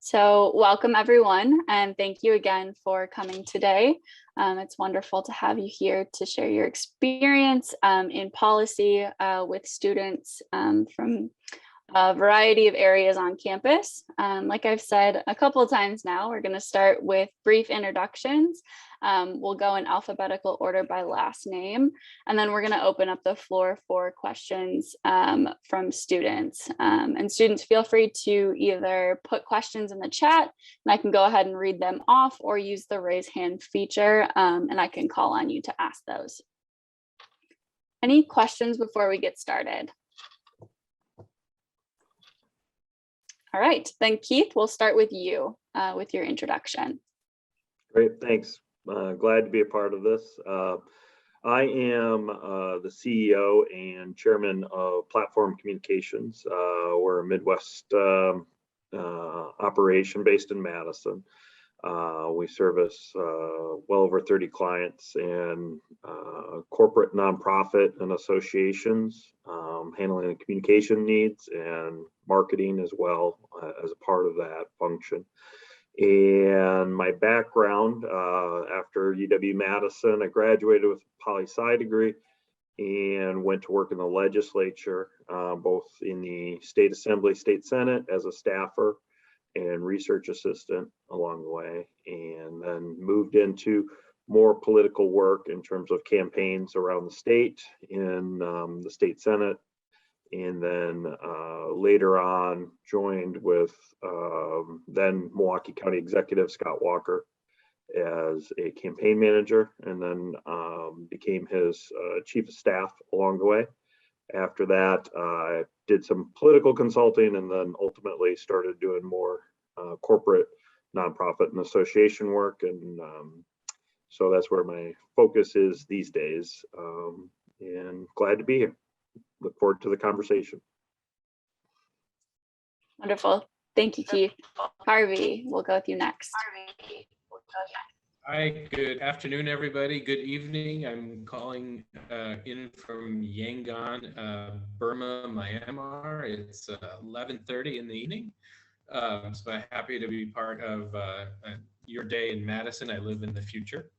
So welcome everyone, and thank you again for coming today. It's wonderful to have you here to share your experience in policy with students from a variety of areas on campus. Like I've said a couple of times now, we're going to start with brief introductions. We'll go in alphabetical order by last name, and then we're going to open up the floor for questions from students. And students, feel free to either put questions in the chat and I can go ahead and read them off, or use the raise hand feature and I can call on you to ask those. Any questions before we get started? All right, then Keith, we'll start with you with your introduction. Great, thanks. Glad to be a part of this. I am the CEO and chairman of Platform Communications. We're a Midwest operation based in Madison. We service well over 30 clients and corporate, nonprofit, and associations, handling the communication needs and marketing as well as a part of that function. And my background, after UW-Madison, I graduated with a poli-sci degree and went to work in the legislature, both in the state assembly, state senate as a staffer and research assistant along the way, and then moved into more political work in terms of campaigns around the state in the state senate. And then later on joined with then Milwaukee County Executive Scott Walker as a campaign manager, and then became his chief of staff along the way. After that, I did some political consulting and then ultimately started doing more corporate, nonprofit, and association work. And so that's where my focus is these days, and glad to be here. Look forward to the conversation. Wonderful. Thank you, Keith. Harvey, we'll go with you next. Hi, good afternoon, everybody. Good evening. I'm calling in from Yangon, Burma, Myanmar. It's 11:30 in the evening. So I'm happy to be part of your day in Madison. I live in the future.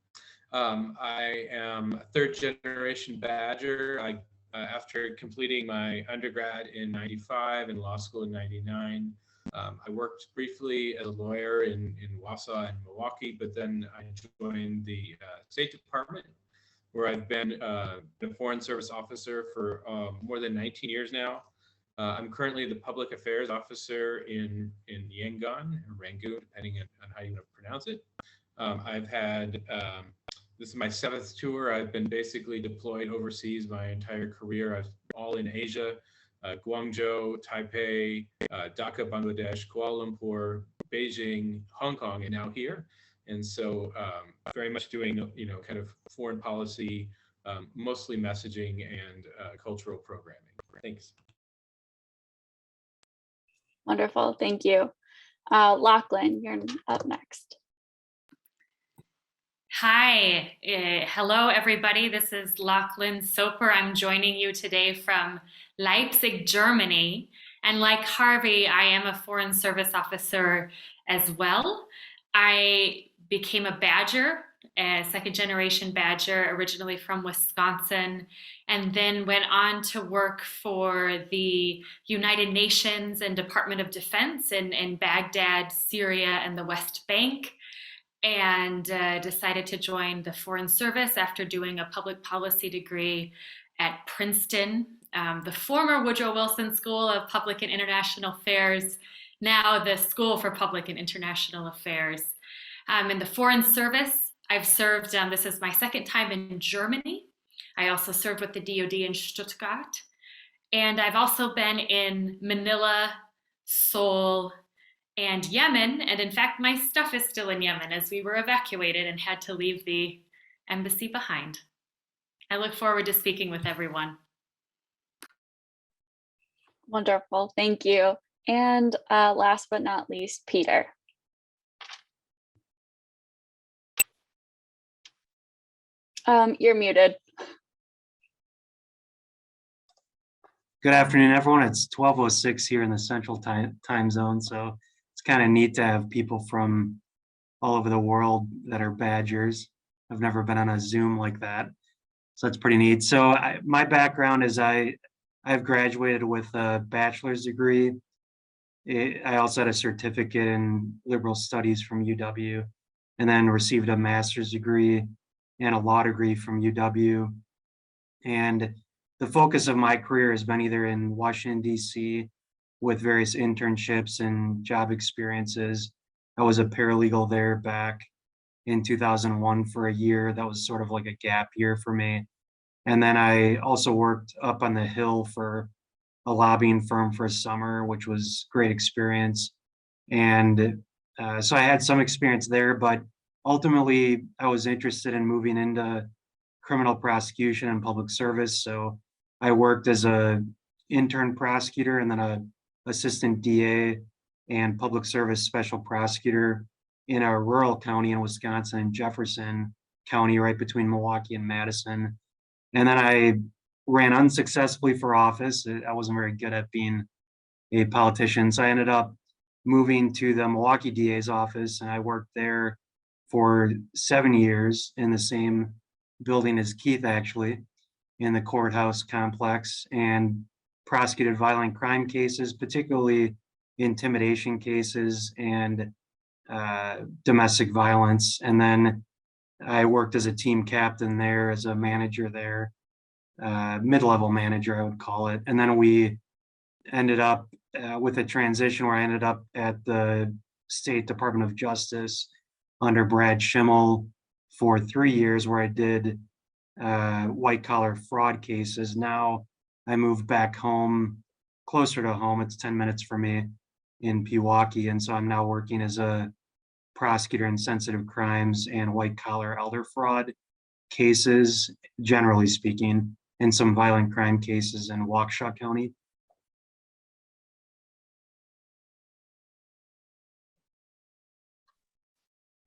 I am a third generation Badger. After completing my undergrad in '95 and law school in '99, I worked briefly as a lawyer in Wausau and Milwaukee, but then I joined the State Department, where I've been a Foreign Service officer for more than 19 years now. I'm currently the Public Affairs Officer in Yangon, or Rangoon, depending on how you want to pronounce it. I've had this is my 7th tour. I've been basically deployed overseas my entire career. I've all in Asia, Guangzhou, Taipei, Dhaka, Bangladesh, Kuala Lumpur, Beijing, Hong Kong, and now here. And so very much doing, kind of foreign policy, mostly messaging and cultural programming. Thanks. Wonderful, thank you. Lachlan, you're up next. Hi, hello everybody. This is Lachlan Soper. I'm joining you today from Leipzig, Germany. And like Harvey, I am a Foreign Service officer as well. I became a Badger, a second generation Badger, originally from Wisconsin, and then went on to work for the United Nations and Department of Defense in Baghdad, Syria, and the West Bank. And decided to join the Foreign Service after doing a public policy degree at Princeton, the former Woodrow Wilson School of Public and International Affairs, now the School for Public and International Affairs. In the Foreign Service, I've served, this is my 2nd time in Germany. I also served with the DoD in Stuttgart. And I've also been in Manila, Seoul, and Yemen, and in fact, my stuff is still in Yemen as we were evacuated and had to leave the embassy behind. I look forward to speaking with everyone. Wonderful, thank you. And last but not least, Peter. You're muted. Good afternoon, everyone. It's 12:06 here in the Central Time Zone, so it's kind of neat to have people from all over the world that are Badgers. I've never been on a Zoom like that, so that's pretty neat. So my background is I've graduated with a bachelor's degree. I also had a certificate in liberal studies from UW, and then received a master's degree and a law degree from UW. And the focus of my career has been either in Washington, D.C., with various internships and job experiences. I was a paralegal there back in 2001 for a year. That was sort of like a gap year for me. And then I also worked up on the Hill for a lobbying firm for a summer, which was great experience. And so I had some experience there, but ultimately I was interested in moving into criminal prosecution and public service. So I worked as a intern prosecutor and then a assistant DA and public service special prosecutor in a rural county in Wisconsin, in Jefferson County, right between Milwaukee and Madison. And then I ran unsuccessfully for office. I wasn't very good at being a politician. So I ended up moving to the Milwaukee DA's office, and I worked there for 7 years in the same building as Keith, actually, in the courthouse complex, and prosecuted violent crime cases, particularly intimidation cases and domestic violence. And then I worked as a team captain there, as a manager there, mid-level manager, I would call it. And then we ended up with a transition where I ended up at the State Department of Justice under Brad Schimmel for 3 years, where I did white collar fraud cases. Now I moved back home, closer to home. It's 10 minutes for me in Pewaukee. And so I'm now working as a prosecutor in sensitive crimes and white collar elder fraud cases, generally speaking, and some violent crime cases in Waukesha County.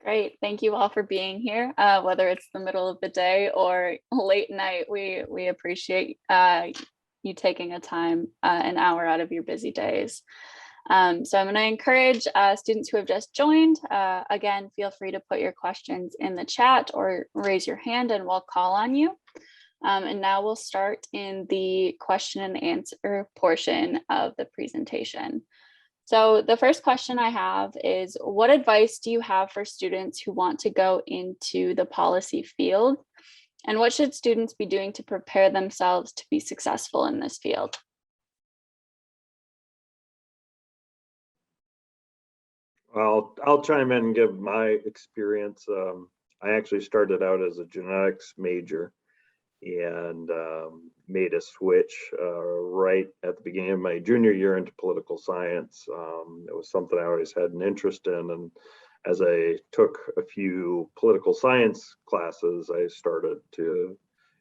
Great. Thank you all for being here, whether it's the middle of the day or late night. We appreciate you taking a time, an hour out of your busy days. So I'm going to encourage students who have just joined, again, feel free to put your questions in the chat or raise your hand and we'll call on you. And now we'll start in the question and answer portion of the presentation. So the first question I have is, what advice do you have for students who want to go into the policy field? And what should students be doing to prepare themselves to be successful in this field? Well, I'll chime in and give my experience. I actually started out as a genetics major and made a switch right at the beginning of my junior year into political science. It was something I always had an interest in, and as I took a few political science classes, I started to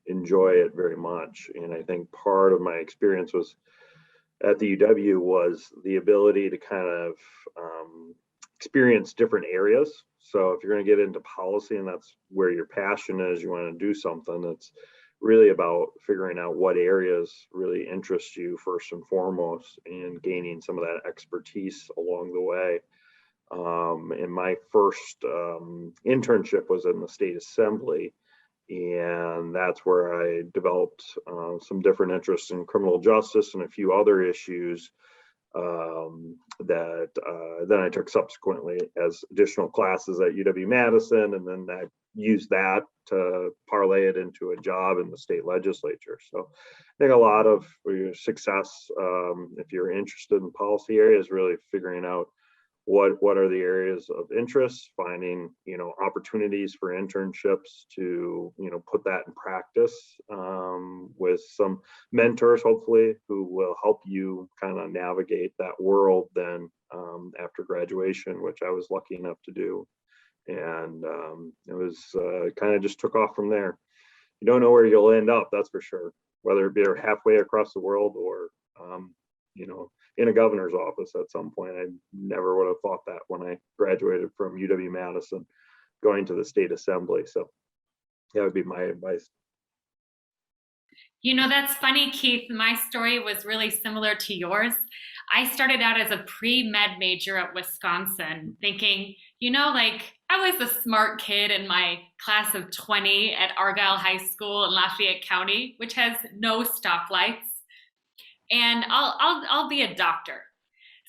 enjoy it very much. And I think part of my experience was at the UW was the ability to kind of experience different areas. So if you're going to get into policy and that's where your passion is, you want to do something, it's really about figuring out what areas really interest you first and foremost, and gaining some of that expertise along the way. And my first internship was in the state assembly, and that's where I developed some different interests in criminal justice and a few other issues that then I took subsequently as additional classes at UW-Madison, and then I used that to parlay it into a job in the state legislature. So I think a lot of your success, if you're interested in policy areas, really figuring out what are the areas of interest, finding opportunities for internships to put that in practice with some mentors, hopefully, who will help you kind of navigate that world then after graduation, which I was lucky enough to do. And it was kind of just took off from there. You don't know where you'll end up, that's for sure, whether it be halfway across the world or in a governor's office at some point. I never would have thought that when I graduated from UW-Madison, going to the state assembly. So that would be my advice. That's funny, Keith. My story was really similar to yours. I started out as a pre-med major at Wisconsin, thinking, you know, like I was the smart kid in my class of 20 at Argyle High School in Lafayette County, which has no stoplights, and I'll be a doctor.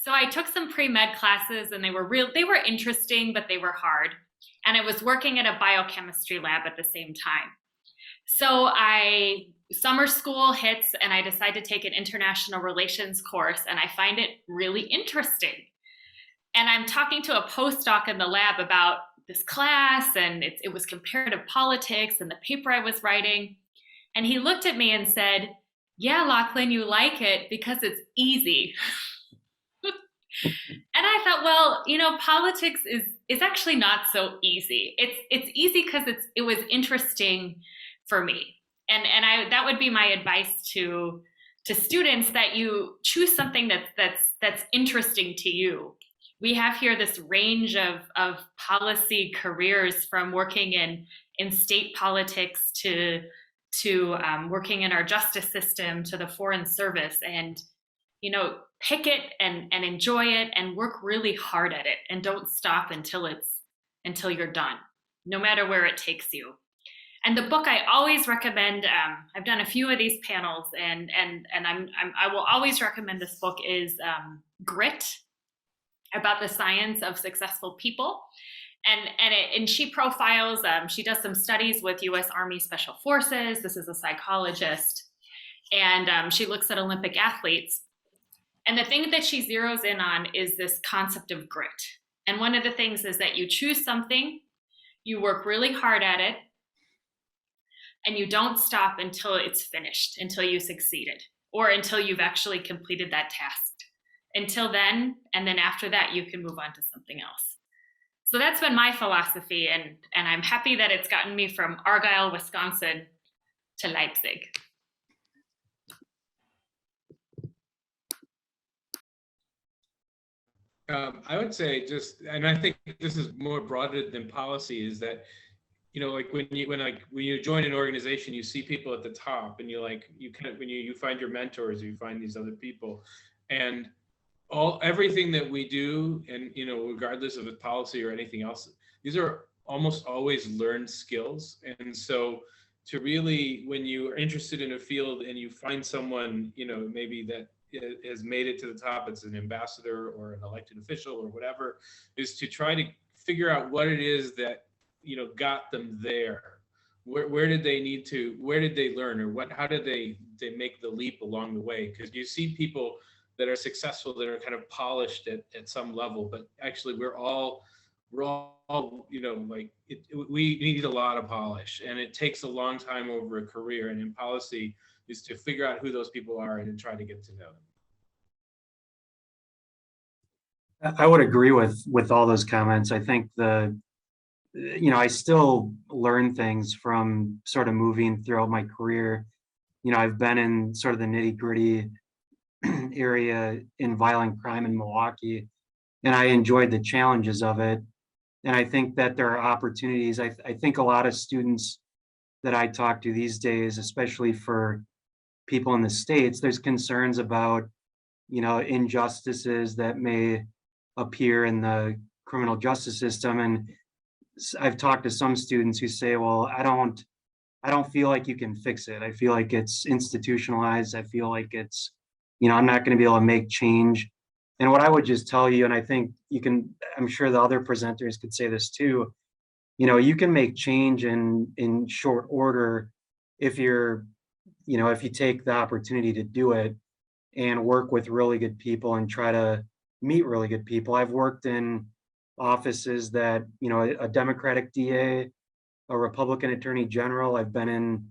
So I took some pre-med classes, and they were interesting, but they were hard. And I was working at a biochemistry lab at the same time. So summer school hits, and I decide to take an international relations course, and I find it really interesting. And I'm talking to a postdoc in the lab about this class, and it was comparative politics and the paper I was writing. And he looked at me and said, "Yeah, Lachlan, you like it because it's easy." And I thought, well, you know, politics is actually not so easy. It's easy because it was interesting for me. And that would be my advice to students, that you choose something that's interesting to you. We have here this range of policy careers, from working in state politics to working in our justice system to the Foreign Service. And, you know, pick it and enjoy it and work really hard at it, and don't stop until you're done, no matter where it takes you. And the book I always recommend, I've done a few of these panels, and I will always recommend this book, is Grit, about the science of successful people. And she profiles, she does some studies with U.S. Army Special Forces. This is a psychologist, and she looks at Olympic athletes. And the thing that she zeroes in on is this concept of grit. And one of the things is that you choose something, you work really hard at it, and you don't stop until it's finished, until you succeeded, or until you've actually completed that task. Until then, and then after that, you can move on to something else. So that's been my philosophy, and I'm happy that it's gotten me from Argyle, Wisconsin to Leipzig. I would say and I think this is more broader than policy, is that, you know, like when you join an organization, you see people at the top, and when you find your mentors, you find these other people, and everything that we do, and, you know, regardless of it's policy or anything else, these are almost always learned skills. And so to really, when you are interested in a field and you find someone, you know, maybe that has made it to the top, it's an ambassador or an elected official or whatever, is to try to figure out what it is that, you know, got them there. Where did they learn, or how did they make the leap along the way? Because you see people that are successful, that are kind of polished at some level, but actually we're all, you know, like we need a lot of polish, and it takes a long time over a career. And in policy, is to figure out who those people are and try to get to know them. I would agree with all those comments. I think I still learn things from sort of moving throughout my career. You know, I've been in sort of the nitty-gritty area in violent crime in Milwaukee, and I enjoyed the challenges of it. And I think that there are opportunities. I think a lot of students that I talk to these days, especially for people in the States, there's concerns about, you know, injustices that may appear in the criminal justice system. And I've talked to some students who say, well, I don't feel like you can fix it. I feel like it's institutionalized. I feel like it's, you know, I'm not going to be able to make change. And what I would just tell you, and I think I'm sure the other presenters could say this too, you know, you can make change in short order if if you take the opportunity to do it and work with really good people and try to meet really good people. I've worked in offices that, you know, a Democratic DA, a Republican Attorney General. I've been in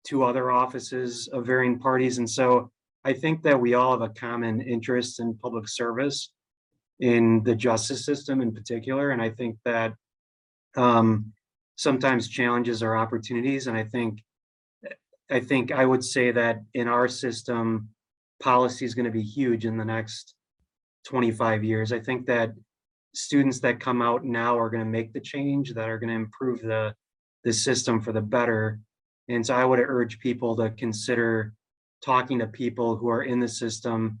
2 other offices of varying parties. And so I think that we all have a common interest in public service, in the justice system in particular. And I think that sometimes challenges are opportunities. And I think I would say that in our system, policy is going to be huge in the next 25 years. I think that students that come out now are going to make the change, that are going to improve the system for the better. And so I would urge people to consider talking to people who are in the system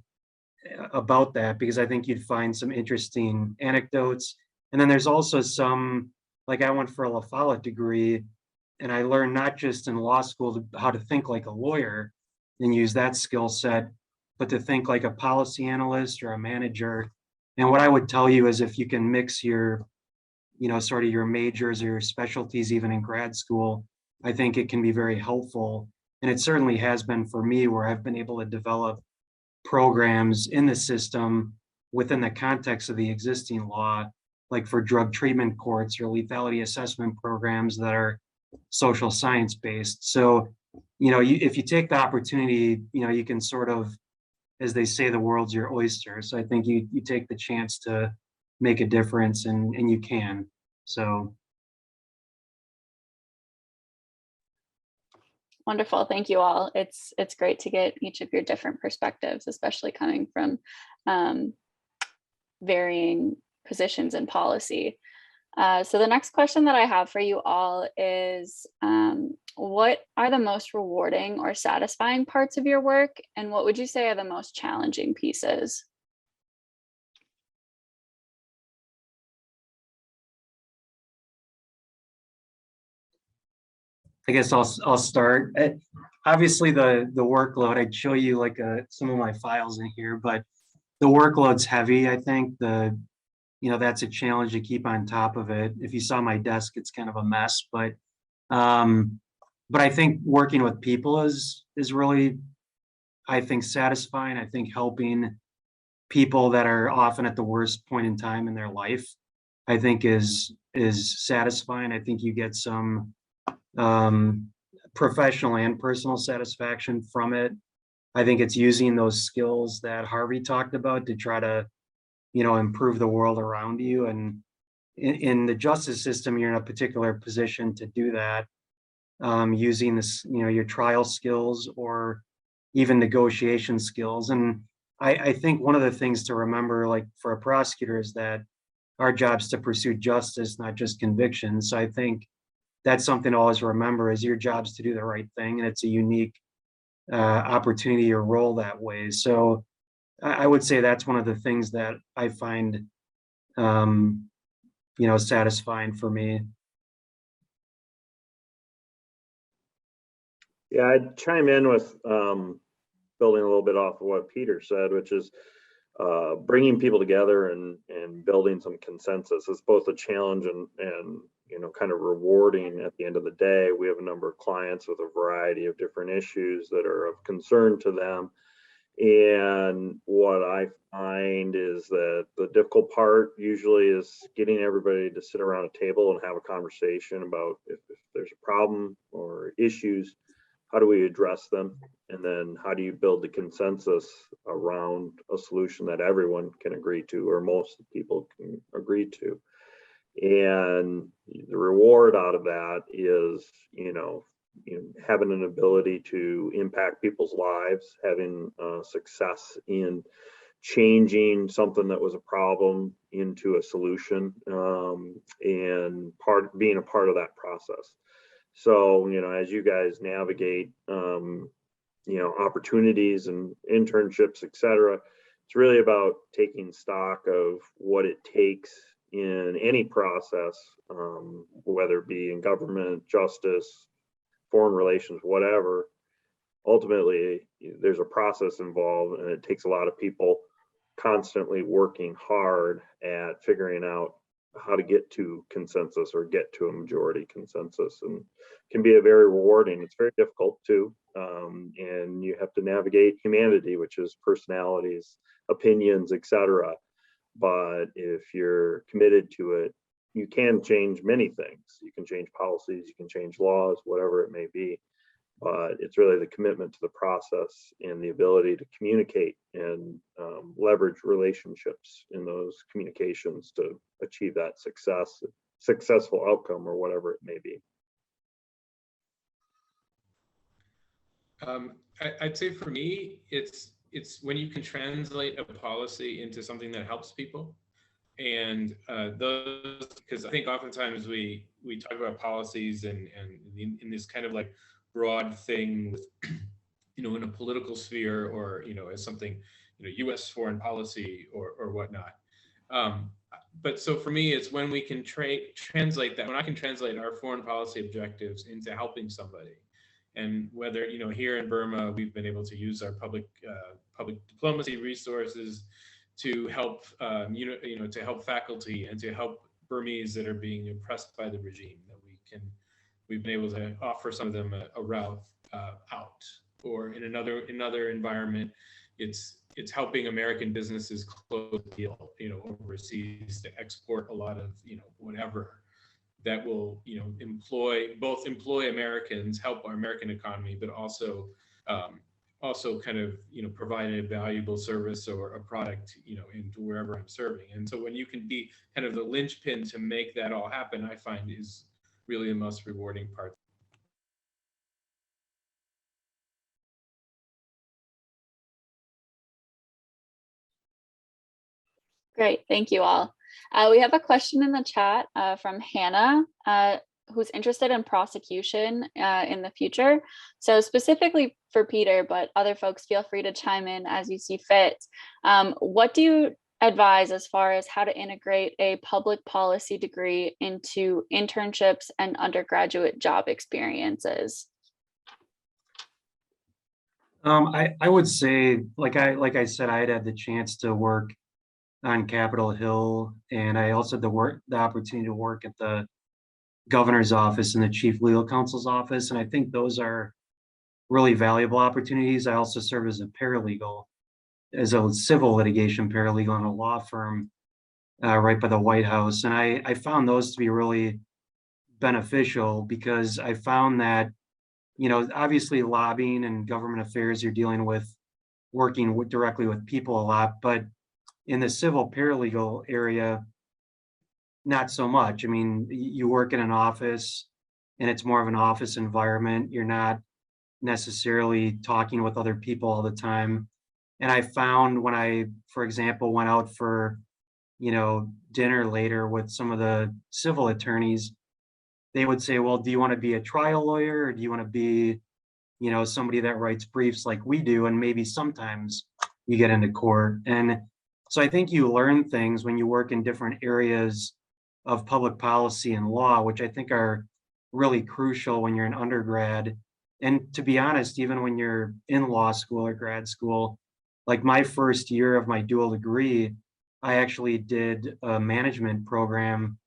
about that, because I think you'd find some interesting anecdotes. And then there's also some, like I went for a La Follette degree, and I learned not just in law school how to think like a lawyer and use that skill set, but to think like a policy analyst or a manager. And what I would tell you is if you can mix your, sort of your majors or your specialties even in grad school, I think it can be very helpful. And it certainly has been for me, where I've been able to develop programs in the system within the context of the existing law, like for drug treatment courts or lethality assessment programs that are social science based. So, if you take the opportunity, you can sort of, as they say, the world's your oyster. So I think you take the chance to make a difference, and you can. So Wonderful. Thank you all. It's great to get each of your different perspectives, especially coming from varying positions in policy. So the next question that I have for you all is, what are the most rewarding or satisfying parts of your work? And what would you say are the most challenging pieces? I guess I'll start. Obviously, the workload. I'd show you like some of my files in here, but the workload's heavy. I think that's a challenge to keep on top of it. If you saw my desk, it's kind of a mess, but I think working with people is really, I think, satisfying. I think helping people that are often at the worst point in time in their life, I think is satisfying. I think you get some professional and personal satisfaction from it. I think it's using those skills that Harvey talked about to try to, improve the world around you. And in the justice system, you're in a particular position to do that, using this, your trial skills or even negotiation skills. And I think one of the things to remember, like for a prosecutor, is that our job is to pursue justice, not just conviction. So I think that's something to always remember, is your job is to do the right thing, and it's a unique opportunity or role that way. So I would say that's one of the things that I find, satisfying for me. Yeah, I'd chime in with building a little bit off of what Peter said, which is bringing people together and building some consensus. Is both a challenge and kind of rewarding at the end of the day. We have a number of clients with a variety of different issues that are of concern to them. And what I find is that the difficult part usually is getting everybody to sit around a table and have a conversation about if there's a problem or issues, how do we address them? And then how do you build the consensus around a solution that everyone can agree to, or most people can agree to? And the reward out of that is, having an ability to impact people's lives, having success in changing something that was a problem into a solution, and being a part of that process. So, as you guys navigate, opportunities and internships, et cetera, it's really about taking stock of what it takes in any process, whether it be in government, justice, foreign relations, whatever. Ultimately, there's a process involved, and it takes a lot of people constantly working hard at figuring out how to get to consensus or get to a majority consensus, and can be a very rewarding. It's very difficult too, and you have to navigate humanity, which is personalities, opinions, etc. But if you're committed to it, you can change many things. You can change policies, you can change laws, whatever it may be. But it's really the commitment to the process and the ability to communicate and leverage relationships in those communications to achieve that successful outcome, or whatever it may be. I'd say for me, it's when you can translate a policy into something that helps people. And those, because I think oftentimes we talk about policies and in this kind of like broad thing with, in a political sphere, or, as something, U.S. foreign policy or whatnot. But so for me, it's when we can translate that, when I can translate our foreign policy objectives into helping somebody. And whether, here in Burma, we've been able to use our public diplomacy resources to help, to help faculty and to help Burmese that are being oppressed by the regime, that we've been able to offer some of them a route out. Or in another environment, it's helping American businesses close the deal, overseas, to export a lot of, whatever that will, employ Americans, help our American economy, but also kind of, provide a valuable service or a product, into wherever I'm serving. And so when you can be kind of the linchpin to make that all happen, I find is really the most rewarding part. Great, thank you all. We have a question in the chat from Hannah, who's interested in prosecution in the future. So specifically for Peter, but other folks, feel free to chime in as you see fit. What do you advise as far as how to integrate a public policy degree into internships and undergraduate job experiences? I would say, like I said, I had the chance to work on Capitol Hill, and I also had the opportunity to work at the governor's office and the chief legal counsel's office, and I think those are really valuable opportunities. I also serve as a paralegal, as a civil litigation paralegal in a law firm right by the White House, and I found those to be really beneficial because I found that, obviously lobbying and government affairs, you're dealing with working directly with people a lot, but in the civil paralegal area, not so much. I mean, you work in an office and it's more of an office environment. You're not necessarily talking with other people all the time. And I found when I, for example, went out for, dinner later with some of the civil attorneys, they would say, well, do you want to be a trial lawyer, or do you want to be, somebody that writes briefs like we do? And maybe sometimes you get into court. And so I think you learn things when you work in different areas of public policy and law, which I think are really crucial when you're an undergrad. And to be honest, even when you're in law school or grad school, like my first year of my dual degree, I actually did a management program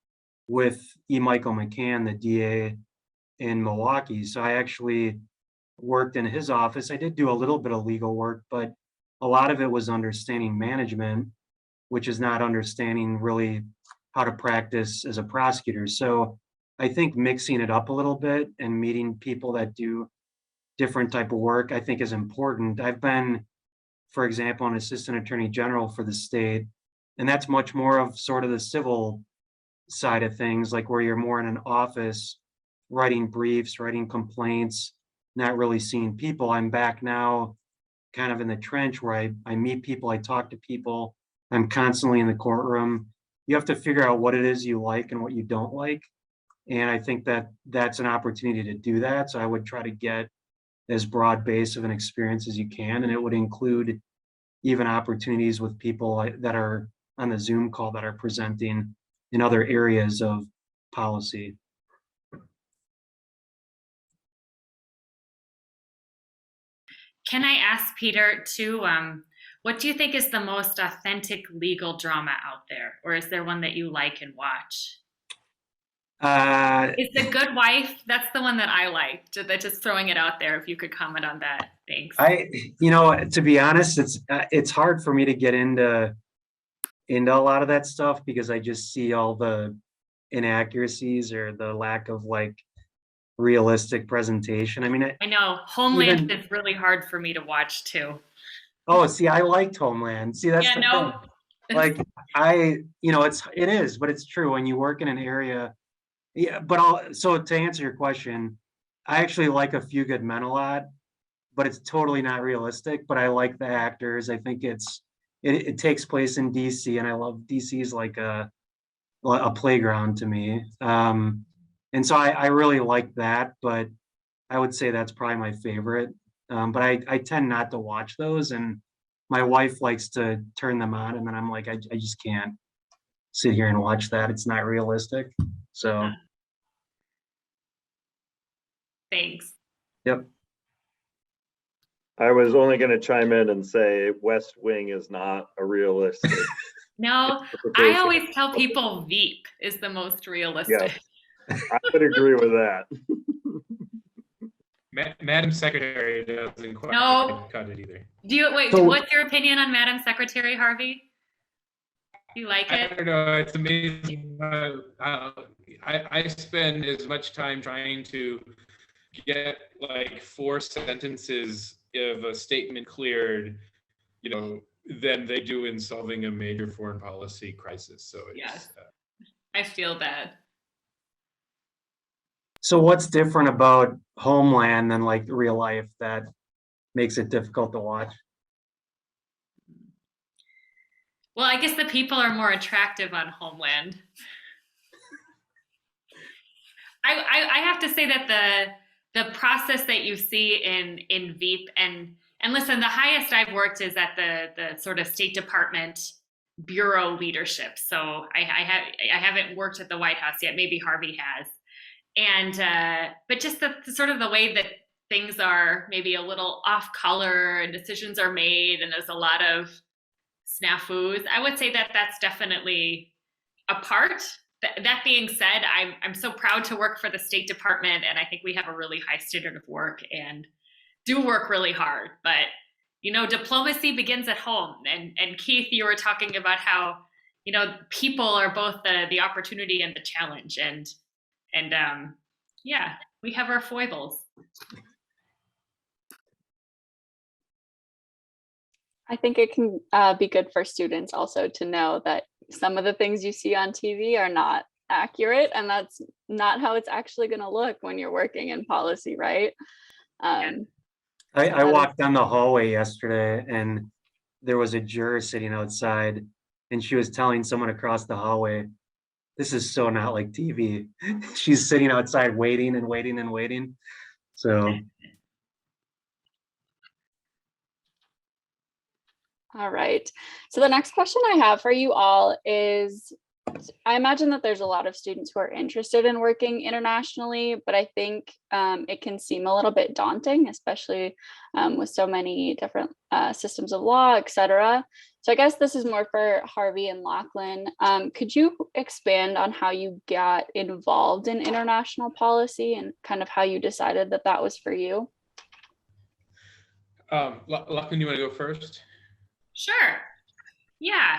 with E. Michael McCann, the DA in Milwaukee. So I actually worked in his office. I did do a little bit of legal work, but a lot of it was understanding management, which is not understanding really how to practice as a prosecutor. So I think mixing it up a little bit and meeting people that do different type of work, I think is important. I've been, for example, an assistant attorney general for the state, and that's much more of sort of the civil side of things, like where you're more in an office, writing briefs, writing complaints, not really seeing people. I'm back now kind of in the trench where I meet people, I talk to people, I'm constantly in the courtroom. You have to figure out what it is you like and what you don't like. And I think that that's an opportunity to do that. So I would try to get as broad base of an experience as you can. And it would include even opportunities with people that are on the Zoom call that are presenting in other areas of policy. Can I ask Peter too, what do you think is the most authentic legal drama out there? Or is there one that you like and watch? Is The Good Wife? That's the one that I like. Just throwing it out there, if you could comment on that. Thanks. To be honest, it's hard for me to get into a lot of that stuff because I just see all the inaccuracies or the lack of like realistic presentation. I mean, I know Homeland is really hard for me to watch too. Oh, see, I liked Homeland. See, that's the thing. Like it is, but it's true when you work in an area. Yeah, but so to answer your question, I actually like A Few Good Men a lot, but it's totally not realistic. But I like the actors. I think it takes place in DC, and I love DC is like a playground to me. And so I really like that, but I would say that's probably my favorite. But I tend not to watch those, and my wife likes to turn them on, and then I'm like, I just can't sit here and watch that. It's not realistic. So, Thanks. yep. I was only going to chime in and say West Wing is not a realistic. No, I interpretation. always tell people Veep is the most realistic. Yes, I would agree with that. Madam Secretary doesn't quite No. cut it either. So- What's your opinion on Madam Secretary, Harvey? You like I it? don't know. It's amazing. I spend as much time trying to get like 4 sentences of a statement cleared, than they do in solving a major foreign policy crisis. So it's, Yes. I feel that. So what's different about Homeland than like real life that makes it difficult to watch? Well, I guess the people are more attractive on Homeland. I have to say that the process that you see in Veep and listen, the highest I've worked is at the sort of State Department bureau leadership. So I haven't worked at the White House yet. Maybe Harvey has. And but just the sort of the way that things are maybe a little off color and decisions are made, and there's a lot of snafus. I would say that that's definitely a part. That being said, I'm so proud to work for the State Department, and I think we have a really high standard of work and do work really hard. But diplomacy begins at home. And Keith, you were talking about how people are both the opportunity and the challenge, and yeah, we have our foibles. I think it can be good for students also to know that some of the things you see on TV are not accurate, and that's not how it's actually going to look when you're working in policy, right? I walked down the hallway yesterday and there was a juror sitting outside and she was telling someone across the hallway, this is so not like TV. She's sitting outside waiting and waiting and waiting. So. All right. So the next question I have for you all is, I imagine that there's a lot of students who are interested in working internationally, but I think it can seem a little bit daunting, especially with so many different systems of law, et cetera. So I guess this is more for Harvey and Lachlan. Could you expand on how you got involved in international policy and kind of how you decided that that was for you? Lachlan, you want to go first? Sure. Yeah.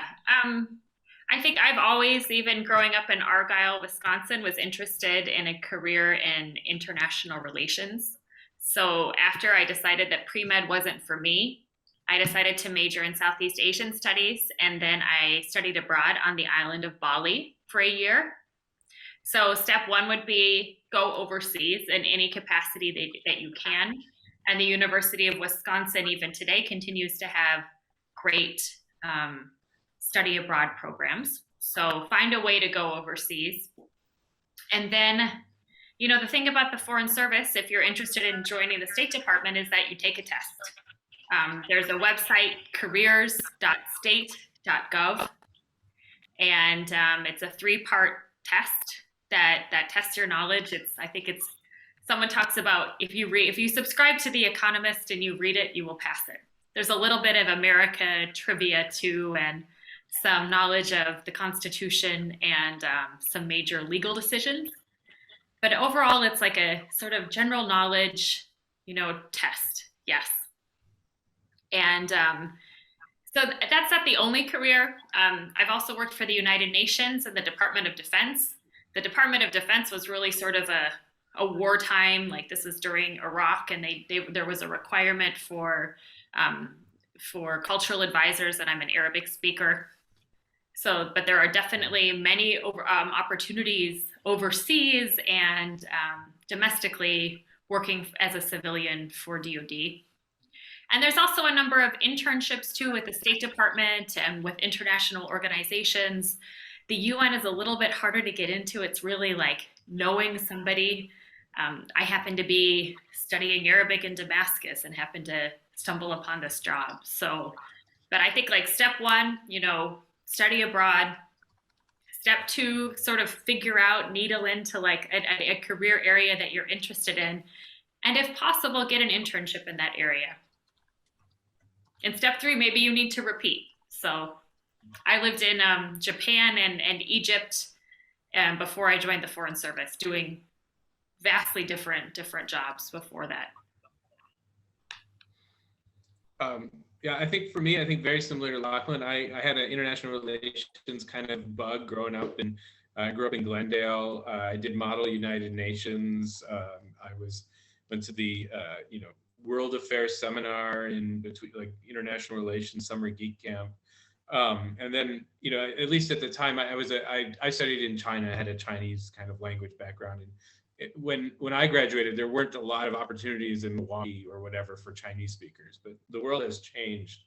I think I've always, even growing up in Argyle, Wisconsin, was interested in a career in international relations. So after I decided that pre-med wasn't for me, I decided to major in Southeast Asian studies, and then I studied abroad on the island of Bali for a year. So step 1 would be go overseas in any capacity that you can. And the University of Wisconsin, even today, continues to have great study abroad programs. So find a way to go overseas. And then, the thing about the Foreign Service, if you're interested in joining the State Department, is that you take a test. There's a website, careers.state.gov, and it's a 3-part test that tests your knowledge. Someone talks about if you subscribe to The Economist and you read it, you will pass it. There's a little bit of America trivia too, and some knowledge of the Constitution and some major legal decisions. But overall, it's like a sort of general knowledge, test. Yes. And so that's not the only career. I've also worked for the United Nations and the Department of Defense. The Department of Defense was really sort of a wartime, like this was during Iraq, and there was a requirement for cultural advisors, and I'm an Arabic speaker. So, but there are definitely many opportunities overseas and domestically working as a civilian for DoD. And there's also a number of internships too with the State Department and with international organizations. The UN is a little bit harder to get into. It's really like knowing somebody. I happen to be studying Arabic in Damascus and happen to stumble upon this job. So, But I think like step one, study abroad. Step two, sort of figure out, needle into like a career area that you're interested in. And if possible, get an internship in that area. And step three, maybe you need to repeat. So I lived in Japan and Egypt before I joined the Foreign Service, doing vastly different jobs before that. Yeah, I think for me, I think very similar to Lachlan. I had an international relations kind of bug growing up, and I grew up in Glendale. I did Model United Nations. I went to the World Affairs seminar in between, like, international relations summer geek camp. And then, at least at the time, I studied in China. I had a Chinese kind of language background, and when I graduated, there weren't a lot of opportunities in Milwaukee or whatever for Chinese speakers, but the world has changed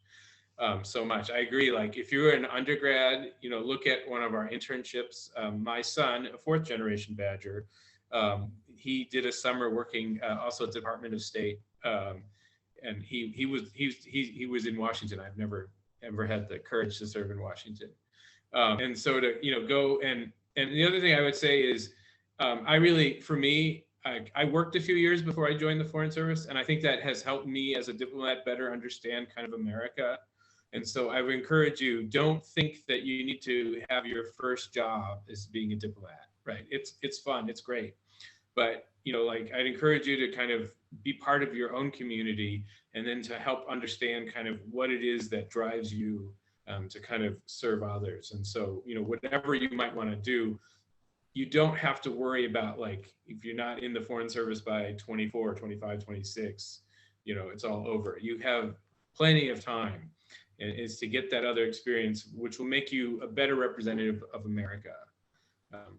so much. I agree. Like, if you're an undergrad, look at one of our internships. My son, a fourth generation Badger, he did a summer working also at the Department of State, and he was in Washington. I've never ever had the courage to serve in Washington, and so to go and the other thing I would say is, I worked a few years before I joined the Foreign Service, and I think that has helped me as a diplomat better understand kind of America. And so I would encourage you, don't think that you need to have your first job as being a diplomat, right? It's fun, it's great. But, I'd encourage you to kind of be part of your own community, and then to help understand kind of what it is that drives you to kind of serve others. And so, whatever you might want to do, you don't have to worry about, like, if you're not in the Foreign Service by 24, 25, 26, it's all over. You have plenty of time, and is to get that other experience, which will make you a better representative of America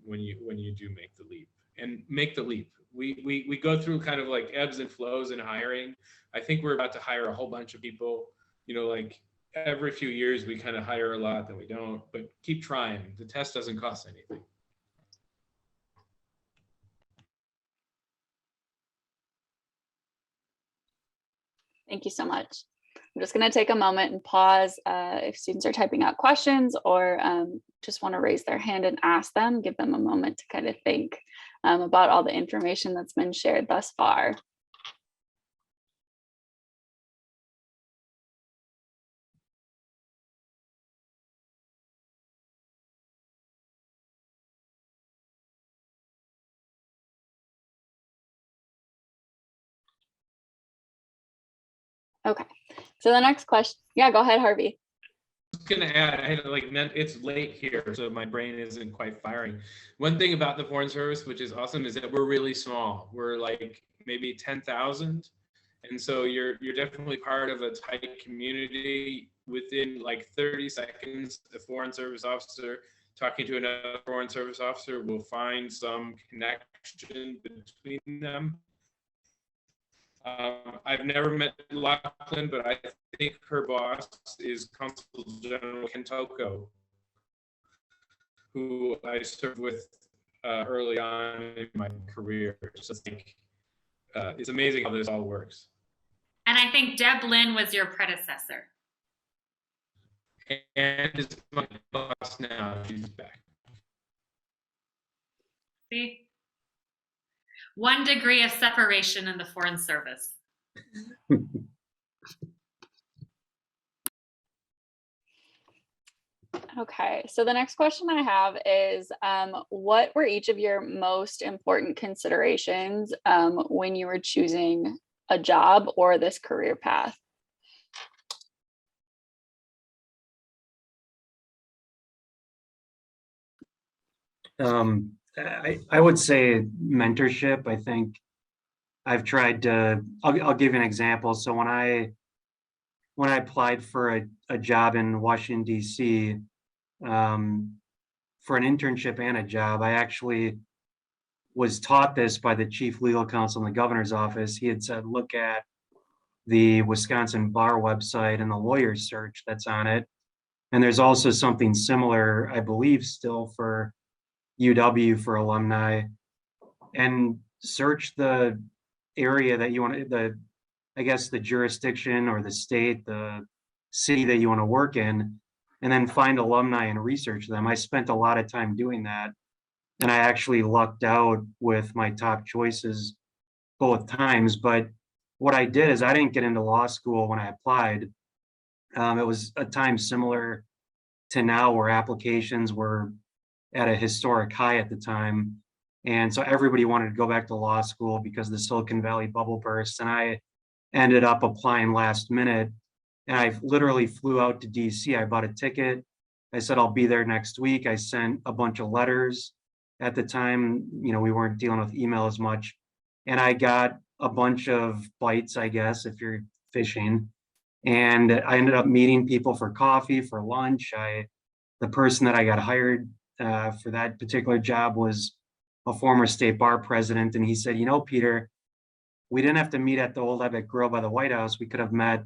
when you do make the leap. And make the leap. We go through kind of like ebbs and flows in hiring. I think we're about to hire a whole bunch of people, like every few years we kind of hire a lot, then we don't, but keep trying. The test doesn't cost anything. Thank you so much. I'm just going to take a moment and pause if students are typing out questions or just want to raise their hand and ask them, give them a moment to kind of think about all the information that's been shared thus far. Okay, so the next question, yeah, go ahead, Harvey. I was gonna add, it's late here, so my brain isn't quite firing. One thing about the Foreign Service, which is awesome, is that we're really small. We're like maybe 10,000. And so you're definitely part of a tight community. Within like 30 seconds, a Foreign Service officer talking to another Foreign Service officer will find some connection between them. I've never met Lachlan, but I think her boss is Consul General Kentoko, who I served with early on in my career. So it's amazing how this all works. And I think Deb Lynn was your predecessor. And is my boss now. She's back. See? 1 degree of separation in the Foreign Service. Okay, so the next question I have is, what were each of your most important considerations when you were choosing a job or this career path? I would say mentorship. I think I've tried to, I'll give you an example. So when I applied for a job in Washington, DC, for an internship and a job, I actually was taught this by the chief legal counsel in the governor's office. He had said, look at the Wisconsin bar website and the lawyer's search that's on it. And there's also something similar, I believe, still for UW for alumni, and search the area that you want, I guess the jurisdiction or the state, the city that you want to work in, and then find alumni and research them. I spent a lot of time doing that, and I actually lucked out with my top choices both times. But what I did is I didn't get into law school when I applied. It was a time similar to now where applications were at a historic high at the time. And so everybody wanted to go back to law school because the Silicon Valley bubble burst. And I ended up applying last minute. And I literally flew out to DC. I bought a ticket. I said, I'll be there next week. I sent a bunch of letters. At the time, we weren't dealing with email as much. And I got a bunch of bites, I guess, if you're fishing. And I ended up meeting people for coffee, for lunch. The person that I got hired for that particular job was a former state bar president. And he said, Peter, we didn't have to meet at the old Epic Grill by the White House. We could have met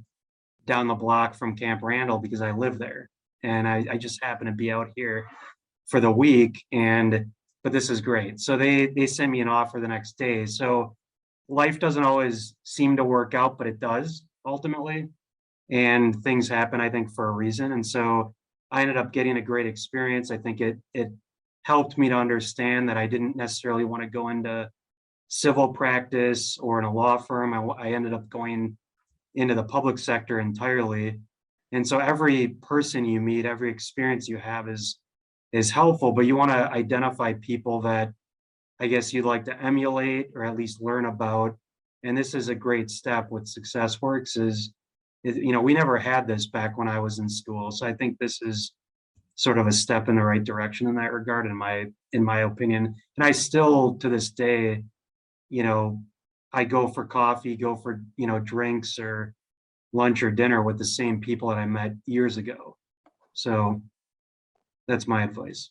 down the block from Camp Randall because I live there. And I just happened to be out here for the week. But this is great. So they sent me an offer the next day. So life doesn't always seem to work out, but it does ultimately. And things happen, I think, for a reason. And so I ended up getting a great experience. I think it helped me to understand that I didn't necessarily want to go into civil practice or in a law firm. I ended up going into the public sector entirely. And so every person you meet, every experience you have is helpful, but you want to identify people that I guess you'd like to emulate or at least learn about. And this is a great step with successworks we never had this back when I was in school. So I think this is sort of a step in the right direction in that regard, in my opinion. And I still, to this day, I go for coffee, go for, drinks or lunch or dinner with the same people that I met years ago. So that's my advice.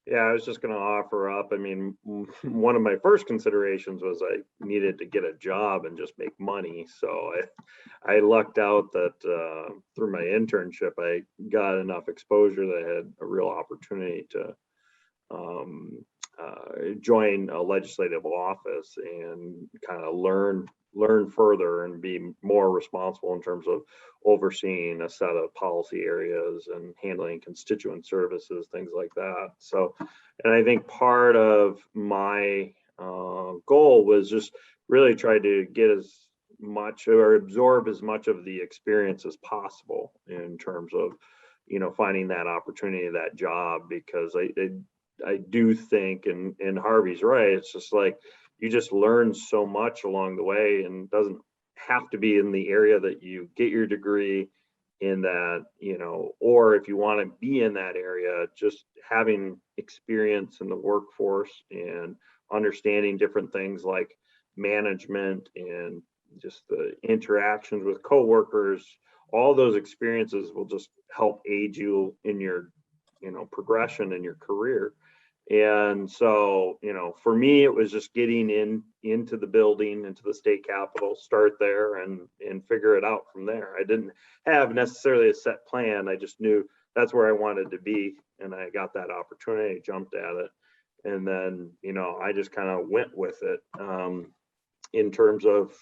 Yeah, I was just going to offer up. I mean, one of my first considerations was I needed to get a job and just make money. So I lucked out that through my internship, I got enough exposure that I had a real opportunity to join a legislative office and kind of learn further and be more responsible in terms of overseeing a set of policy areas and handling constituent services, things like that. So, and I think part of my goal was just really try to get as much or absorb as much of the experience as possible in terms of, finding that opportunity, that job, because I do think, and Harvey's right, it's just like, you just learn so much along the way, and doesn't have to be in the area that you get your degree in that, or if you want to be in that area, just having experience in the workforce and understanding different things like management and just the interactions with coworkers, all those experiences will just help aid you in your, progression in your career. And so, for me, it was just getting into the building, into the state capitol, start there and figure it out from there. I didn't have necessarily a set plan. I just knew that's where I wanted to be. And I got that opportunity, jumped at it. And then, I just kind of went with it in terms of,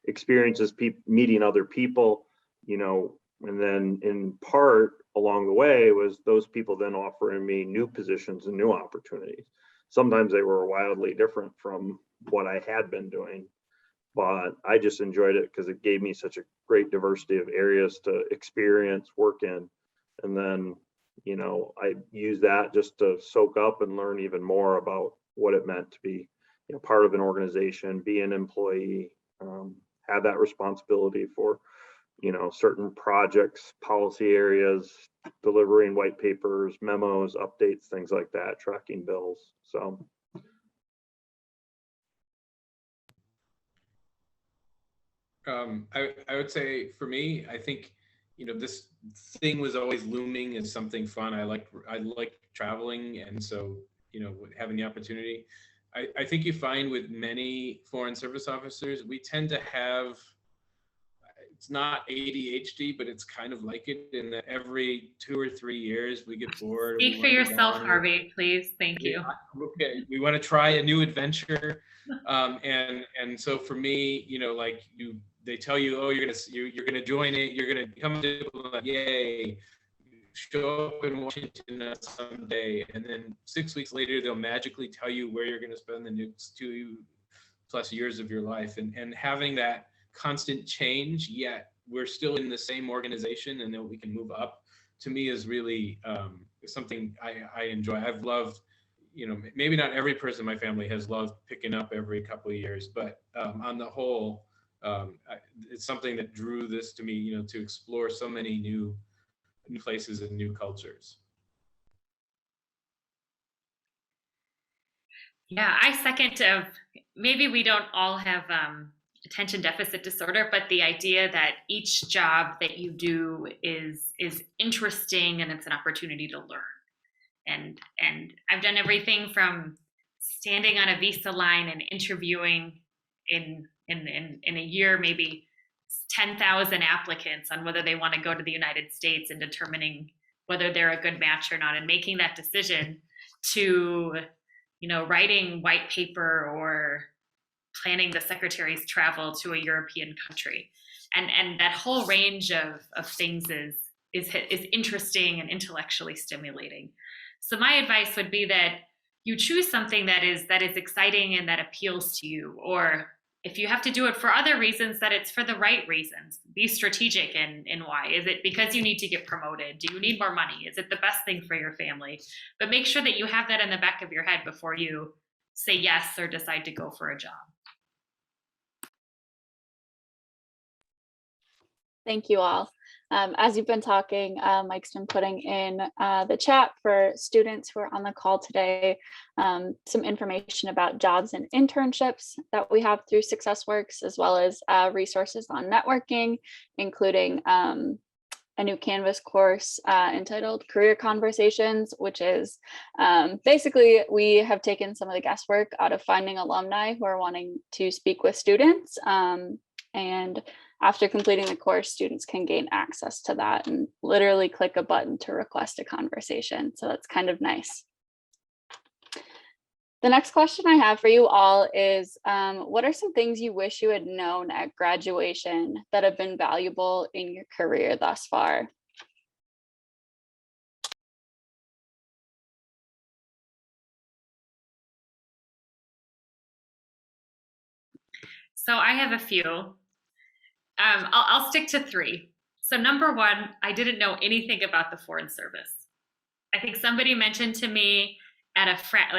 experiences, meeting other people, and then in part along the way was those people then offering me new positions and new opportunities. Sometimes they were wildly different from what I had been doing, but I just enjoyed it because it gave me such a great diversity of areas to experience, work in. And then, I use that just to soak up and learn even more about what it meant to be, part of an organization, be an employee, have that responsibility for, certain projects, policy areas, delivering white papers, memos, updates, things like that, tracking bills. So. I would say for me, I think, this thing was always looming as something fun. I like traveling. And so, having the opportunity, I think you find with many foreign service officers, we tend to have, it's not ADHD, but it's kind of like it in that every 2 or 3 years we get bored. Speak for yourself, Harvey, please. Thank you. Okay, we want to try a new adventure. And so for me, like they tell you, oh, you're gonna join it, you're gonna become a diplomat, yay, show up in Washington someday, and then 6 weeks later they'll magically tell you where you're gonna spend the next 2+ years of your life, and having that constant change, yet we're still in the same organization and that we can move up, to me is really something I enjoy. I've loved, maybe not every person in my family has loved picking up every couple of years, but on the whole, it's something that drew this to me, to explore so many new places and new cultures. Yeah, I second maybe we don't all have attention deficit disorder, but the idea that each job that you do is interesting and it's an opportunity to learn. And I've done everything from standing on a visa line and interviewing in a year, maybe 10,000 applicants on whether they want to go to the United States, and determining whether they're a good match or not, and making that decision, to writing white paper or planning the secretary's travel to a European country, and that whole range of things is interesting and intellectually stimulating. So my advice would be that you choose something that is exciting and that appeals to you, or if you have to do it for other reasons, that it's for the right reasons. Be strategic in why. Is it because you need to get promoted? Do you need more money? Is it the best thing for your family? But make sure that you have that in the back of your head before you say yes or decide to go for a job. Thank you all. As you've been talking, Mike's been putting in the chat for students who are on the call today some information about jobs and internships that we have through SuccessWorks, as well as resources on networking, including a new Canvas course entitled Career Conversations, which is basically, we have taken some of the guesswork out of finding alumni who are wanting to speak with students. And after completing the course, students can gain access to that and literally click a button to request a conversation. So that's kind of nice. The next question I have for you all is, what are some things you wish you had known at graduation that have been valuable in your career thus far? So I have a few. I'll stick to 3. So number 1, I didn't know anything about the Foreign Service. I think somebody mentioned to me at a frat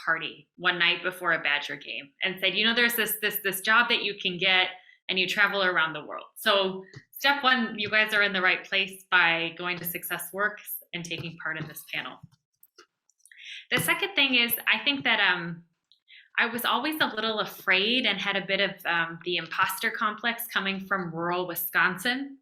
party one night before a Badger game, and said, there's this job that you can get, and you travel around the world. So step 1, you guys are in the right place by going to SuccessWorks and taking part in this panel. The second thing is, I think that I was always a little afraid and had a bit of the imposter complex coming from rural Wisconsin.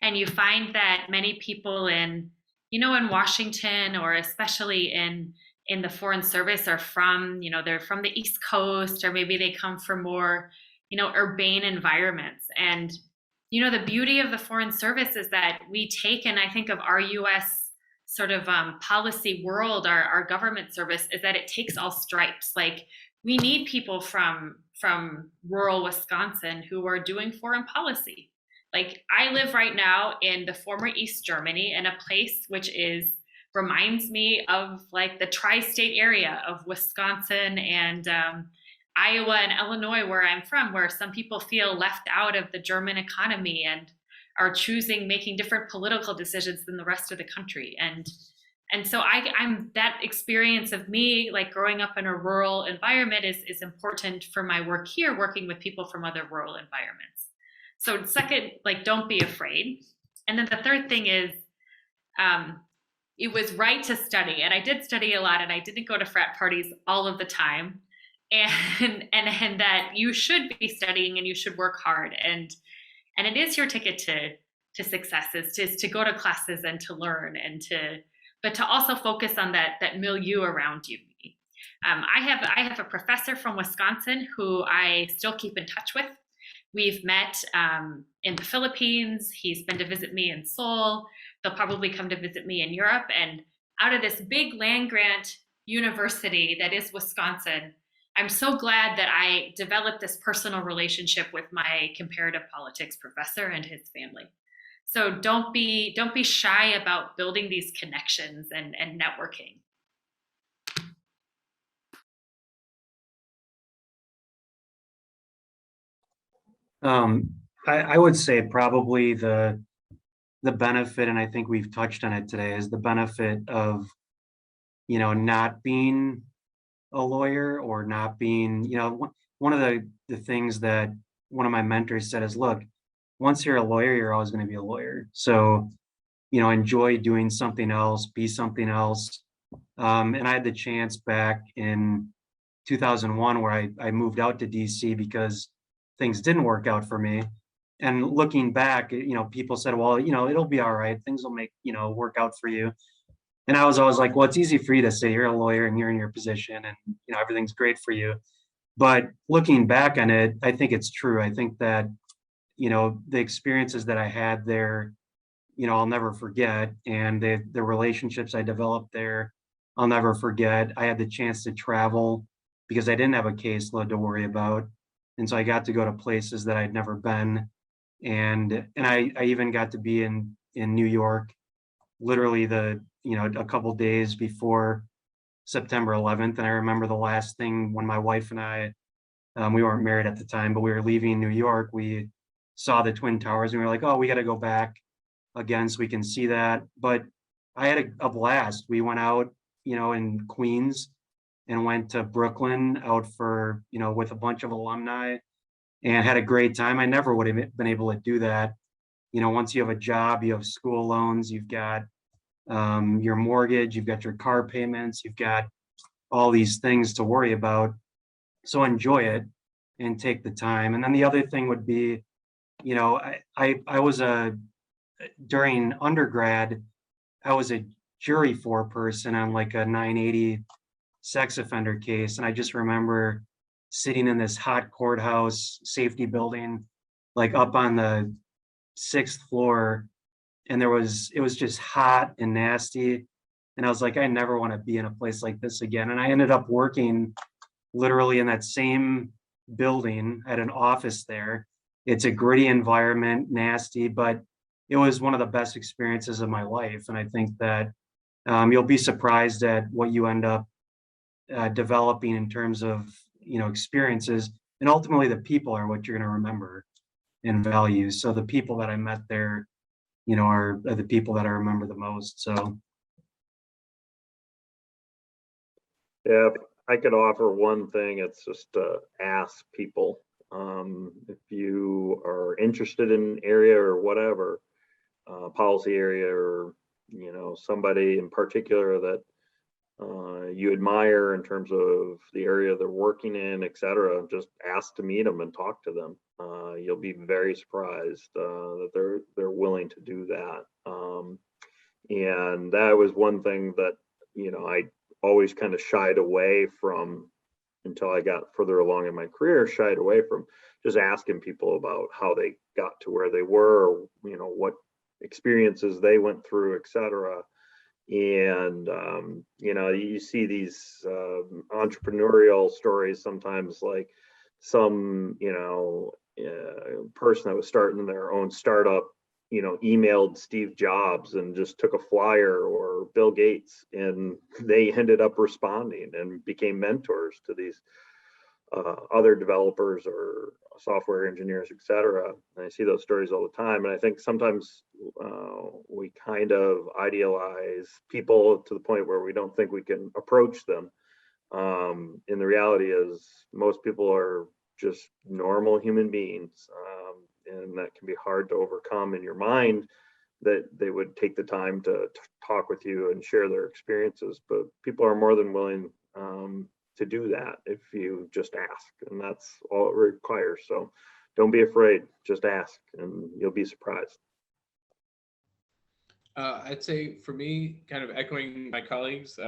And you find that many people in Washington, or especially in the Foreign Service, are from, they're from the East Coast, or maybe they come from more, urbane environments. And, the beauty of the Foreign Service is that we take, and I think of our U.S. sort of policy world, our government service, is that it takes all stripes. Like, we need people from rural Wisconsin who are doing foreign policy. Like, I live right now in the former East Germany, in a place which reminds me of like the tri-state area of Wisconsin and Iowa and Illinois, where I'm from, where some people feel left out of the German economy and are making different political decisions than the rest of the country. And so I'm that experience of me, like growing up in a rural environment, is important for my work here, working with people from other rural environments. So second, like, don't be afraid. And then the third thing is, it was right to study. And I did study a lot, and I didn't go to frat parties all of the time. And that you should be studying and you should work hard. And it is your ticket to success, is to go to classes and to learn, but to also focus on that milieu around you. I have a professor from Wisconsin who I still keep in touch with. We've met in the Philippines. He's been to visit me in Seoul. They'll probably come to visit me in Europe. And out of this big land grant university that is Wisconsin, I'm so glad that I developed this personal relationship with my comparative politics professor and his family. So don't be shy about building these connections and networking. Um, I would say probably the benefit, and I think we've touched on it today, is the benefit of, not being a lawyer or not being, one of the things that one of my mentors said is, look, once you're a lawyer, you're always going to be a lawyer. So, enjoy doing something else, be something else. And I had the chance back in 2001 where I moved out to DC because things didn't work out for me. And looking back, people said, well, it'll be all right. Things will work out for you. And I was always like, well, it's easy for you to say you're a lawyer and you're in your position and, everything's great for you. But looking back on it, I think it's true. I think that, the experiences that I had there, I'll never forget. And the relationships I developed there, I'll never forget. I had the chance to travel because I didn't have a caseload to worry about. And so I got to go to places that I'd never been. And I even got to be in New York, literally a couple days before September 11th. And I remember the last thing when my wife and I, we weren't married at the time, but we were leaving New York, we saw the Twin Towers and we were like, oh, we got to go back again so we can see that. But I had a blast. We went out, in Queens and went to Brooklyn out for, with a bunch of alumni and had a great time. I never would have been able to do that. Once you have a job, you have school loans, you've got your mortgage, you've got your car payments, you've got all these things to worry about. So enjoy it and take the time. And then the other thing would be, I was during undergrad, I was a jury foreperson on like a 980 sex offender case. And I just remember sitting in this hot courthouse safety building, like up on the 6th floor. And it was just hot and nasty. And I was like, I never want to be in a place like this again. And I ended up working literally in that same building at an office there. It's a gritty environment, nasty, but it was one of the best experiences of my life. And I think that you'll be surprised at what you end up developing in terms of, experiences. And ultimately the people are what you're going to remember and value. So the people that I met there, are the people that I remember the most. So Yeah, if I could offer one thing, it's just to ask people. If you are interested in an area or whatever, policy area, or somebody in particular that you admire in terms of the area they're working in, etc., just ask to meet them and talk to them. You'll be very surprised that they're willing to do that. And that was one thing that I always kind of shied away from until I got further along in my career, shied away from just asking people about how they got to where they were, or, what experiences they went through, etc. And, you see these entrepreneurial stories sometimes, like some, person that was starting their own startup, emailed Steve Jobs and just took a flyer, or Bill Gates, and they ended up responding and became mentors to these other developers or software engineers, etc. And I see those stories all the time. And I think sometimes we kind of idealize people to the point where we don't think we can approach them. And the reality is most people are just normal human beings. And that can be hard to overcome in your mind, that they would take the time to talk with you and share their experiences. But people are more than willing to do that if you just ask, and that's all it requires. So don't be afraid, just ask and you'll be surprised. I'd say for me, kind of echoing my colleagues,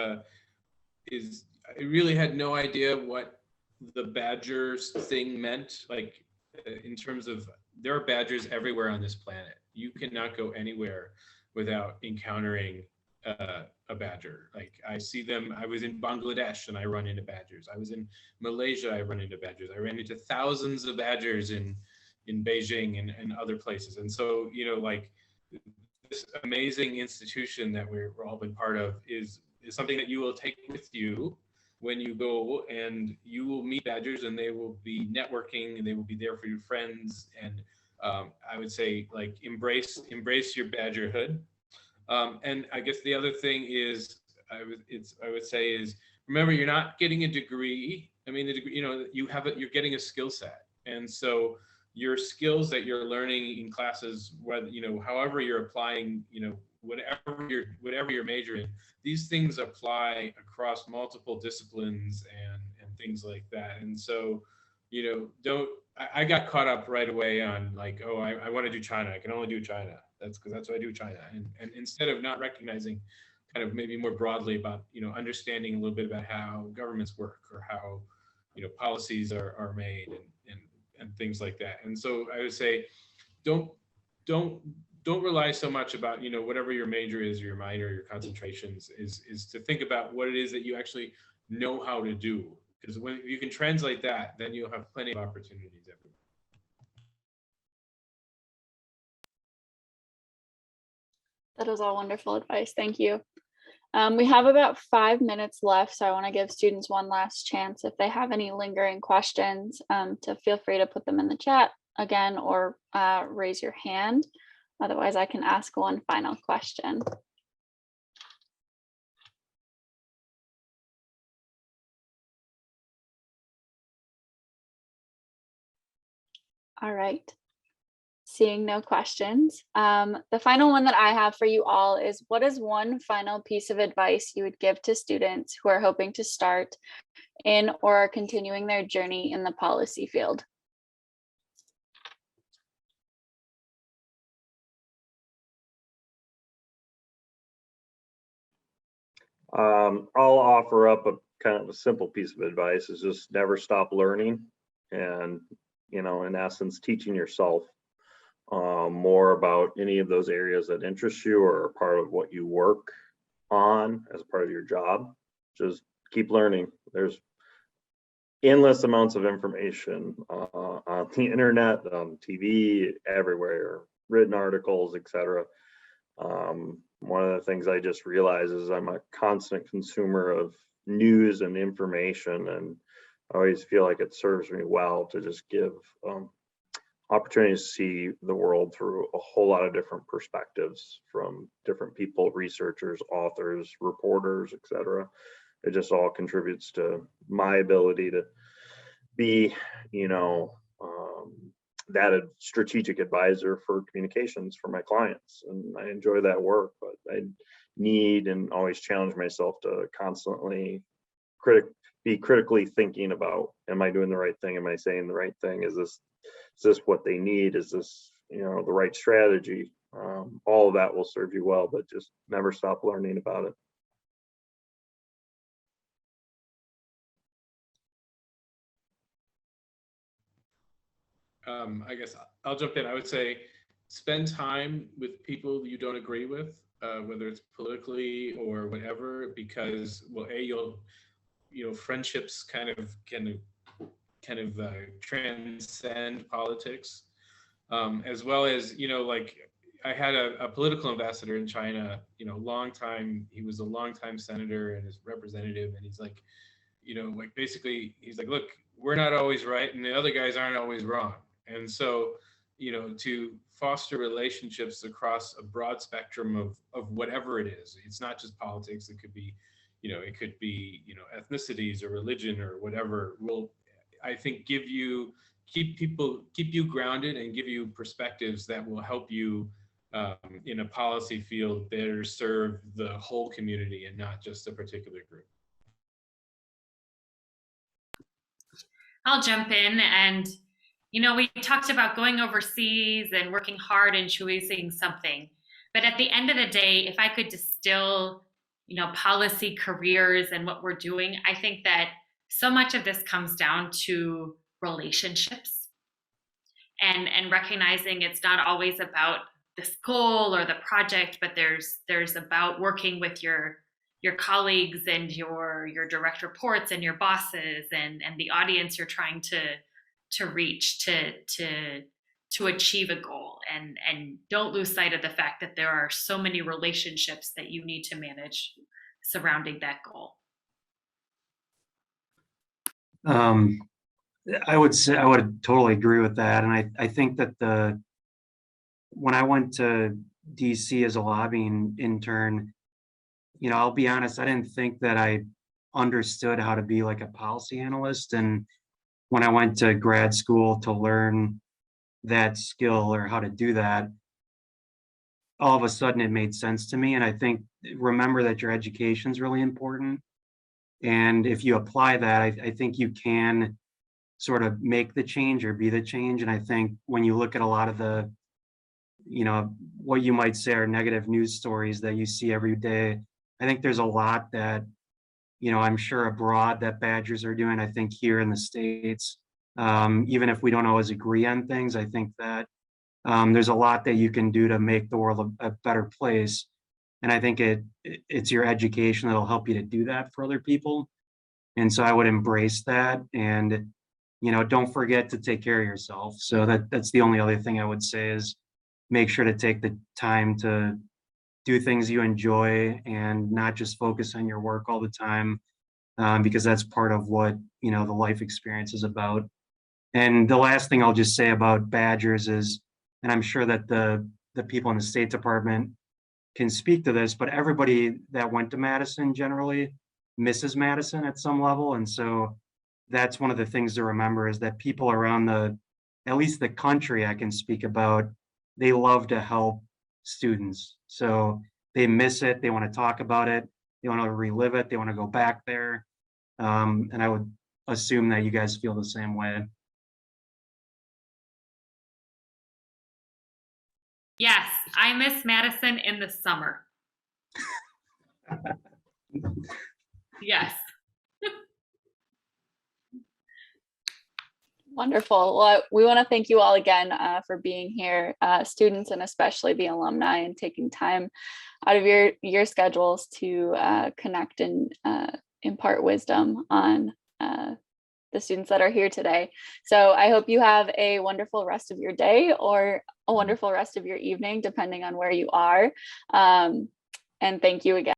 is I really had no idea what the badgers thing meant. Like in terms of, there are badgers everywhere on this planet. You cannot go anywhere without encountering a badger. Like I see them, I was in Bangladesh and I run into badgers. I was in Malaysia, I run into badgers. I ran into thousands of badgers in Beijing and other places. And so, you know, like this amazing institution that we're all been part of is something that you will take with you when you go, and you will meet badgers and they will be networking and they will be there for your friends. And I would say, like, embrace your badgerhood. And I guess the other thing is, I would say is, remember, you're not getting a degree. I mean, the degree, you know, you're getting a skill set. And so your skills that you're learning in classes, whether, you know, however you're applying, you know, whatever you're majoring, these things apply across multiple disciplines and things like that. And so, you know, I got caught up right away on like, oh, I want to do China. I can only do China. That's because that's what I do China. And instead of not recognizing kind of maybe more broadly about, you know, understanding a little bit about how governments work or how, you know, policies are made and things like that. And so I would say, don't rely so much about, you know, whatever your major is, or your minor, or your concentrations is to think about what it is that you actually know how to do. Because when you can translate that, then you'll have plenty of opportunities everywhere. That is all wonderful advice. Thank you. We have about 5 minutes left, so I want to give students one last chance. If they have any lingering questions, to feel free to put them in the chat again, or raise your hand. Otherwise, I can ask one final question. All right. Seeing no questions. The final one that I have for you all is, what is one final piece of advice you would give to students who are hoping to start in or are continuing their journey in the policy field? I'll offer up a kind of a simple piece of advice, is just never stop learning, and, you know, in essence, teaching yourself more about any of those areas that interest you or are part of what you work on as part of your job. Just keep learning. There's endless amounts of information on the internet, on TV, everywhere, written articles, etc. One of the things I just realized is I'm a constant consumer of news and information, and I always feel like it serves me well to just give opportunities to see the world through a whole lot of different perspectives from different people, researchers, authors, reporters, etc. It just all contributes to my ability to be, you know, that a strategic advisor for communications for my clients. And I enjoy that work, but I need and always challenge myself to constantly be critically thinking about, am I doing the right thing? Am I saying the right thing? Is this what they need? Is this, you know, the right strategy? All of that will serve you well, but just never stop learning about it. I guess I'll jump in. I would say, spend time with people you don't agree with, whether it's politically or whatever, because, well, you know, friendships kind of transcend politics, as well as, you know, like I had a political ambassador in China, you know, he was a longtime senator and his representative, and he's like, you know, like basically he's like, look, we're not always right and the other guys aren't always wrong. And so, you know, to foster relationships across a broad spectrum of whatever it is, it's not just politics, it could be, you know, ethnicities or religion or whatever, will, I think, keep you grounded and give you perspectives that will help you in a policy field better serve the whole community and not just a particular group. I'll jump in. And, you know, we talked about going overseas and working hard and choosing something. But at the end of the day, if I could distill, you know, policy careers and what we're doing, I think that so much of this comes down to relationships and recognizing it's not always about this goal or the project, but there's about working with your colleagues and your direct reports and your bosses and the audience you're trying to reach to achieve a goal, and don't lose sight of the fact that there are so many relationships that you need to manage surrounding that goal. I would say I would totally agree with that, and I think that when I went to DC as a lobbying intern, I'll be honest, I didn't think that I understood how to be like a policy analyst, and when I went to grad school to learn that skill or how to do that, all of a sudden it made sense to me. And I think remember that your education is really important, and if you apply that, I think you can sort of make the change or be the change. And I think when you look at a lot of the, what you might say are negative news stories that you see every day, I think there's a lot that, I'm sure abroad that Badgers are doing. I think here in the States, even if we don't always agree on things, I think that there's a lot that you can do to make the world a better place. And I think it's your education that'll help you to do that for other people. And so I would embrace that, and don't forget to take care of yourself. So that's the only other thing I would say is make sure to take the time to do things you enjoy and not just focus on your work all the time, because that's part of what the life experience is about. And the last thing I'll just say about Badgers is, and I'm sure that the people in the State Department can speak to this, but everybody that went to Madison generally misses Madison at some level. And so that's one of the things to remember is that people around at least the country I can speak about, they love to help students. So they miss it. They want to talk about it. They want to relive it. They want to go back there. And I would assume that you guys feel the same way. Yes, I miss Madison in the summer. Yes. Wonderful. Well, we want to thank you all again for being here, students and especially the alumni, and taking time out of your schedules to connect and impart wisdom on the students that are here today. So I hope you have a wonderful rest of your day or a wonderful rest of your evening, depending on where you are. And thank you again.